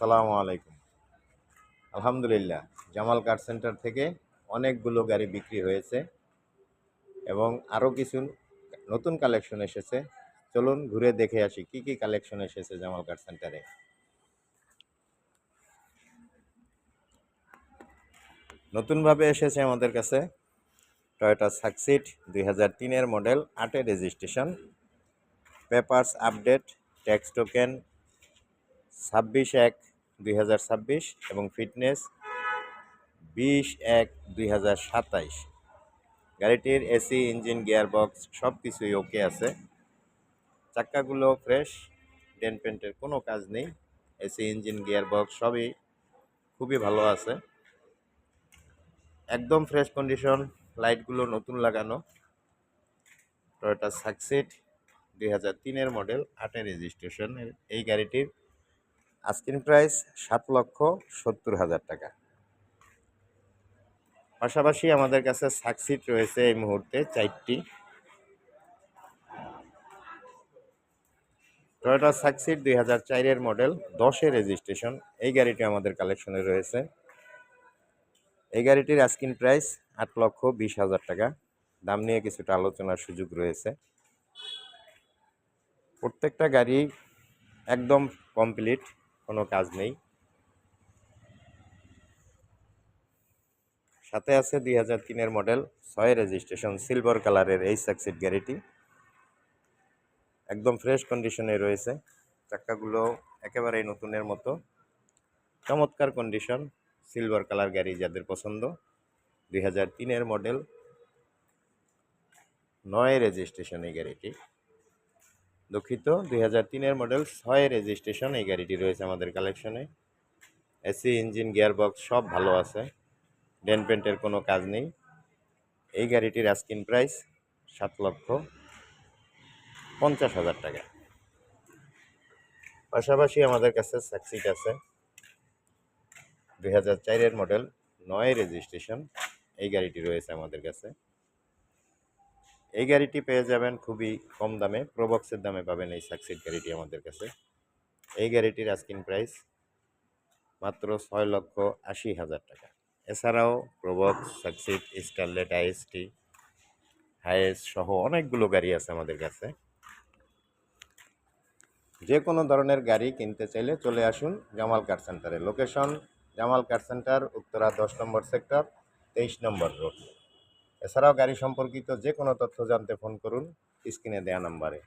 আসসালামু আলাইকুম। আলহামদুলিল্লাহ, জামাল কার সেন্টার থেকে অনেকগুলো গাড়ি বিক্রি হয়েছে এবং আরও কিছু নতুন কালেকশন এসেছে। চলুন ঘুরে দেখে আসি কি কি কালেকশন এসেছে জামাল কার সেন্টারে। নতুনভাবে এসেছে আমাদের কাছে টয়োটা সাকসিড 2003-এর মডেল, 8-এর registration, papers update, tax token 26/1/2026 এবং ফিটনেস 20/1/2027। গাড়িটির এসি, ইঞ্জিন, গিয়ারবক্স সব কিছুই ওকে আছে। চাক্কাগুলো ফ্রেশ, ডেন্ট পেন্টের কোনো কাজ নেই। এসি, ইঞ্জিন, গিয়ারবক্স সবই খুবই ভালো আছে, একদম ফ্রেশ কন্ডিশন। লাইটগুলো নতুন লাগানো। টয়োটা সাকসিড 2003-এর মডেল, 8-এর রেজিস্ট্রেশনের এই গাড়িটির আস্কিং প্রাইস 7,70,000 টাকা। পাশাপাশি আমাদের কাছে সাকসিড রয়েছে এই মুহূর্তে 4টি। টয়োটা সাকসিড 2004-এর মডেল, 10-এর রেজিস্ট্রেশন এই গাড়িটি আমাদের কালেকশনে রয়েছে। এই গাড়িটির আস্কিং প্রাইস 8,20,000 টাকা। দাম নিয়ে কিছুটা আলোচনার সুযোগ রয়েছে। প্রত্যেকটা গাড়ি একদম কমপ্লিট, কোনো কাজ নেই। সাথে আছে 2003-এর মডেল, 6-এর রেজিস্ট্রেশন সিলভার কালারের এই সাকসিড গাড়িটি একদম ফ্রেশ কন্ডিশনে রয়েছে। চাক্কাগুলো একেবারেই নতুনের মতো, চমৎকার কন্ডিশন। সিলভার কালার গাড়ি যাদের পছন্দ, 2003-এর মডেল, 9-এর রেজিস্ট্রেশন এই গাড়িটি। দুঃখিত, 2003-এর মডেল, 6-এর রেজিস্ট্রেশন এই গাড়িটি রয়েছে আমাদের কালেকশনে। এসি, ইঞ্জিন, গিয়ারবক্স সব ভালো আছে, ডেন্ট পেন্টের কোনো কাজ নেই। এই গাড়িটির আস্কিং প্রাইস 7,50,000 টাকা। পাশাপাশি আমাদের কাছে সাকসিড আছে 2004-এর মডেল, 9-এর রেজিস্ট্রেশন এই গাড়িটি রয়েছে আমাদের কাছে। এই গাড়িটি পেয়ে যাবেন খুবই কম দামে, প্রোবক্সের দামে পাবেন এই সাকসিড গাড়িটি আমাদের কাছে। এই গাড়িটির আস্কিং প্রাইস মাত্র 6,80,000 টাকা। এছাড়াও Probox, succeed, Starlet, IST, HiAce সহ অনেকগুলো গাড়ি আছে আমাদের কাছে। যে কোনো ধরনের গাড়ি কিনতে চাইলে চলে আসুন জামাল কার সেন্টারে। লোকেশন জামাল কার সেন্টার, উত্তরা 10 নম্বর সেক্টর, 23 নম্বর রোড। এছাড়াও গাড়ি সম্পর্কিত যে কোনো তথ্য জানতে ফোন করুন স্ক্রিনে দেওয়া নাম্বারে।